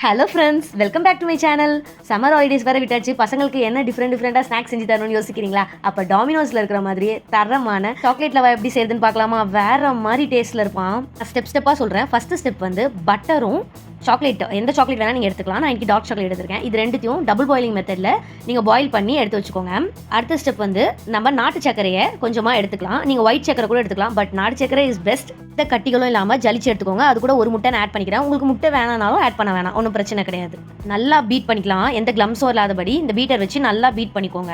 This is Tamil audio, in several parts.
Hello friends, welcome back to my channel. Summer holidays வேறு விட்டாச்சு. பசங்களுக்கு என்ன டிஃப்ரெண்ட்டாக ஸ்நாக்ஸ் செஞ்சு தரணும்னு யோசிக்கிறீங்களா? அப்போ டாமினோஸில் இருக்கிற மாதிரியே தரமான சாக்லேட் லவா எப்படி செய்யுதுன்னு பார்க்கலாமா? வேறு மாதிரி டேஸ்ட்டில் இருப்பான். ஸ்டெப்பாக சொல்கிறேன். ஃபஸ்ட்டு ஸ்டெப் வந்து பட்டரும் சாக்லேட், எந்த சாக்லேட் வேணால் நீங்கள் எடுத்துக்கலாம். நான் இன்றைக்கி டார்க் சாக்லேட் எடுத்துருக்கேன். இது ரெண்டுத்தையும் டபுள் பாயிலிங் மெத்தடில் நீங்கள் பாயில் பண்ணி எடுத்து வச்சுக்கோங்க. அடுத்த ஸ்டெப் வந்து நம்ம நாட்டு சர்க்கரையை கொஞ்சமாக எடுத்துக்கலாம். நீங்கள் ஒயிட் சர்க்கரை கூட எடுத்துக்கலாம், பட் நாட்டு சர்க்கரை இஸ் பெஸ்ட். இந்த கட்டிகளும் இல்லாமல் ஜலிச்சு எடுத்துக்கோங்க. அது கூட ஒரு முட்டை நான் ஆட் பண்ணிக்கிறேன். உங்களுக்கு முட்டை வேணானாலும் ஆட் பண்ண வேணாம், ஒன்றும் பிரச்சனை கிடையாது. நல்லா பீட் பண்ணிக்கலாம், எந்த கிளம்ஸும் இல்லாதபடி இந்த பீட்டர் வச்சு நல்லா பீட் பண்ணிக்கோங்க.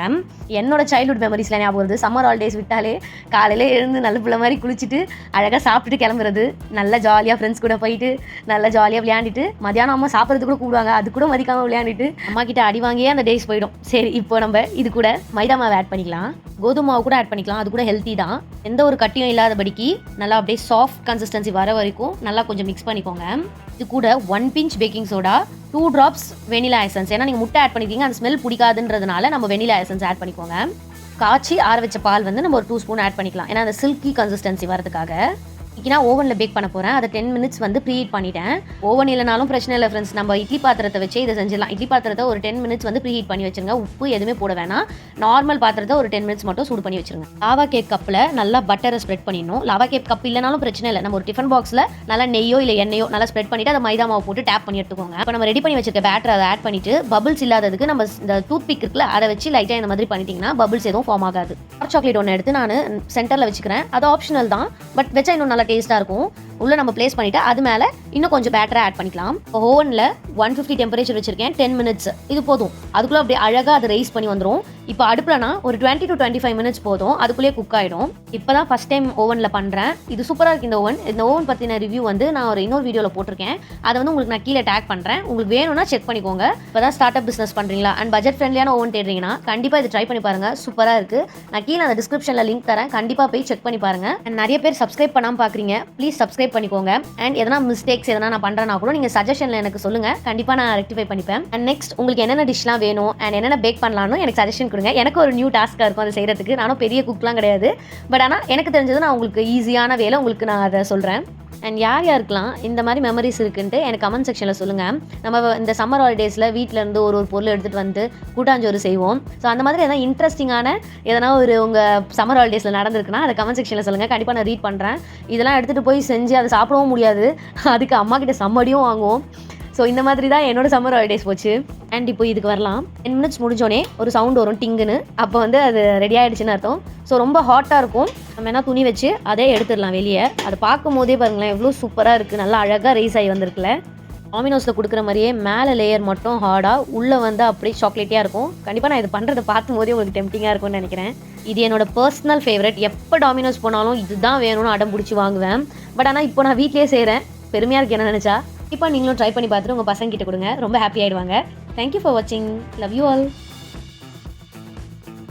என்னோட சைல்ட்ஹுட் மெமரிஸ்லாம் ஞாபகம் வருது. சம்மர் ஹாலிடேஸ் விட்டாலே காலையில் எழுந்து நல்ல பிள்ளை மாதிரி குளிச்சுட்டு அழகாக சாப்பிட்டுட்டு கிளம்புறது, நல்லா ஜாலியாக ஃப்ரெண்ட்ஸ் கூட போயிட்டு நல்லா ஜாலியாக விளையாண்டுட்டு மதியானம் அம்மா சாப்பிட்றது கூட கூடுவாங்க, அது கூட மதிக்காமல் விளையாண்டுட்டு அம்மா கிட்ட அடி வாங்கியே அந்த டேஸ் போயிடும். சரி, இப்போ நம்ம இது கூட மைதா மாவு ஆட் பண்ணிக்கலாம், கோதுமை மாவு கூட ஆட் பண்ணிக்கலாம். அது கூட ஹெல்த்தி தான். எந்த ஒரு கட்டியும் இல்லாதபடிக்கு நல்லா அப்படியே சாஃப்ட் கன்சிஸ்டன்சி வர வரைக்கும் நல்லா கொஞ்சம் மிக்ஸ் பண்ணிக்கோங்க. இது கூட 1 pinch baking soda, 2 drops vanilla essence. ஏன்னா நீங்கள் முட்டை ஆட் பண்ணிக்கிங்க, அந்த ஸ்மெல் பிடிக்காதுன்றதுனால நம்ம வெனிலா எசன்ஸ் ஆட் பண்ணிக்கோங்க. காய்ச்சி ஆற வச்ச பால் வந்து நம்ம ஒரு 2 ஸ்பூன் ஆட் பண்ணிக்கலாம், ஏன்னா அந்த சில்கி கன்சிஸ்டன்சி வரதுக்காக. இன்றைக்கி நான் ஓவனில் பேக் பண்ண போகிறேன். அதை 10 minutes வந்து ப்ரீஹீட் பண்ணிட்டேன். ஓவன் இல்லைனாலும் பிரச்சனை இல்லை ஃப்ரெண்ட்ஸ், நம்ம இட்லி பாத்திரத்தை வச்சு இதை செஞ்சிடலாம். இட்லி பாத்திரத்தை ஒரு 10 minutes வந்து ப்ரீஹீட் பண்ணி வச்சுருங்க. உப்பு எதுவுமே போட வேணாம். நார்மல் பாத்திரத்தை ஒரு 10 minutes மட்டும் சூடு பண்ணி வச்சுருங்க. லாவா கேக் கப்பில் நல்லா பட்டரை ஸ்ப்ரெட் பண்ணிடணும். லாவா கேக் கப் இல்லைனாலும் பிரச்சனை இல்லை, நம்ம ஒரு டிஃபன் பாக்ஸில் நல்லா நெய்யோ இல்லை எண்ணெயோ நல்லா ஸ்ப்ரெட் பண்ணிவிட்டு அதை மைதா மாவு போட்டு டேப் பண்ணி எடுத்துக்கோங்க. இப்போ நம்ம ரெடி பண்ணி வச்சிருக்க பேட்டரை அதை ஆட் பண்ணிவிட்டு பபிள்ஸ் இல்லாததுக்கு நம்ம இந்த டூத் பிக் இருக்குல்ல, அதை வச்சு லைட்டாக இந்த மாதிரி பண்ணிட்டீங்கன்னா பபிள்ஸ் எதுவும் ஃபார்ம் ஆகாது. டார்க் சாக்லேட் ஒன்று எடுத்து நான் சென்டரில் வச்சுக்கிறேன். அது ஆப்ஷனல் தான், பட் வச்சா இன்னும் நல்லா டேஸ்ட்டாக இருக்கும். உள்ள நம்ம பிளேஸ் பண்ணிட்டு அது மேலே இன்னும் கொஞ்சம் பேட்டரை ஆட் பண்ணிக்கலாம். ஓவனில் 150 டெம்பரேச்சர் வச்சிருக்கேன், 10 minutes. இது போதும். அதுக்குள்ளே அப்படியே அழகாக அதை ரைஸ் பண்ணி வந்துடும். இப்போ அடுப்புலனா ஒரு 20 to 25 minutes போதும், அதுக்குள்ளேயே குக் ஆகிடும். இப்போ தான் ஃபஸ்ட் டைம் ஓவனில் பண்ணுறேன். இது சூப்பராக இருக்குது இந்த ஓவன் பற்றின ரிவ்யூ வந்து நான் ஒரு இன்னொரு வீடியோவில் போட்டிருக்கேன். அதை வந்து உங்களுக்கு நான் கீழே டேக் பண்ணுறேன். உங்களுக்கு வேணும்னா செக் பண்ணிக்கோங்க. இப்போ தான் ஸ்டார்ட் அப் பிஸ்னஸ் பண்ணுறீங்களா அண்ட் பட்ஜெட் ஃப்ரெண்ட்லியான ஓவன் தேடுறீங்கன்னா கண்டிப்பாக இது ட்ரை பண்ணி பாருங்கள். சூப்பராக இருக்குது. நான் கீழே அந்த டிஸ்கிரிப்ஷனில் லிங்க் தரேன், கண்டிப்பாக போய் செக் பண்ணி பாருங்கள். அண்ட் நிறைய பேர் சப்ஸ்கிரைப் பண்ணாமல் பார்க்குறீங்க, ப்ளீஸ் சப்ஸ்கிரைப் பண்ணிக்கோங்க. அண்ட் எதனா மிஸ்டேக்ஸ் எதனா நான் பண்ணுறேன்னா கூட நீங்கள் சஜஷனில் எனக்கு சொல்லுங்கள், கண்டிப்பாக நான் ரெக்டிஃபை பண்ணிப்பேன். அண்ட் நெக்ஸ்ட் உங்களுக்கு என்னென்ன டிஷ்லாம் வேணும் அண்ட் என்னென்ன பேக் பண்ணலான்னு எனக்கு சஜஷன் கொடுங்க. எனக்கு ஒரு நியூ டாஸ்க்காக இருக்கும் அதை செய்கிறதுக்கு. நானும் பெரிய குக்லாம் கிடையாது, பட் ஆனால் எனக்கு தெரிஞ்சது நான் உங்களுக்கு ஈஸியான வேலை உங்களுக்கு நான் அதை சொல்கிறேன். அண்ட் யார் யாருக்கெல்லாம் இந்த மாதிரி மெமரிஸ் இருக்குன்ட்டு எனக்கு கமெண்ட் செக்ஷனில் சொல்லுங்கள். நம்ம இந்த சம்மர் ஹாலிடேஸில் வீட்டிலேருந்து ஒரு பொருள் எடுத்துகிட்டு வந்து கூட்டாஞ்சோறு செய்வோம். ஸோ அந்த மாதிரி எதனா இன்ட்ரெஸ்டிங்கான எதனா ஒரு உங்கள் சம்மர் ஹாலிடேஸில் நடந்திருக்குன்னா அதை கமெண்ட் செக்ஷனில் சொல்லுங்கள், கண்டிப்பாக நான் ரீட் பண்ணுறேன். இதெல்லாம் எடுத்துகிட்டு போய் செஞ்சு அதை சாப்பிடவும் முடியாது, அதுக்கு அம்மா கிட்ட சம்மடியும் வாங்குவோம். ஸோ இந்த மாதிரி தான் என்னோட சம்மர் ஹாலிடேஸ் போச்சு. அண்ட் இப்போ இதுக்கு வரலாம். 10 minutes முடிஞ்சோடனே ஒரு சவுண்ட் வரும், டிங்குன்னு. அப்போ வந்து அது ரெடி ஆகிடுச்சுன்னு அர்த்தம். ஸோ ரொம்ப ஹாட்டாக இருக்கும். நம்ம என்ன துணி வச்சு அதே எடுத்துடலாம் வெளியே. அதை பார்க்கும் போதே பாருங்களேன் எவ்வளோ சூப்பராக இருக்குது, நல்லா அழகாக ரைஸ் ஆகி வந்திருக்குல்ல. டாமினோஸில் கொடுக்குற மாதிரியே மேலே லேயர் மட்டும் ஹார்டாக, உள்ளே வந்து அப்படியே சாக்லேட்டியாக இருக்கும். கண்டிப்பாக நான் இது பண்ணுறதை பார்க்கும் போதே உங்களுக்கு டெம்டிங்காக இருக்கும்னு நினைக்கிறேன். இது என்னோட பர்சனல் ஃபேவரட். எப்போ டாமினோஸ் போனாலும் இதுதான் வேணும்னு அடம் பிடிச்சி வாங்குவேன். பட் ஆனால் இப்போ நான் வீட்டிலே செய்கிறேன், பெருமையாக இருக்கு என்ன நினச்சா. இப்போ நீங்களும் ட்ரை பண்ணி பார்த்துட்டு உங்கள் பசங்க கிட்ட கொடுங்க, ரொம்ப ஹாப்பி ஆகிடுவாங்க. தேங்க்யூ ஃபார் வாட்சிங். Love you all.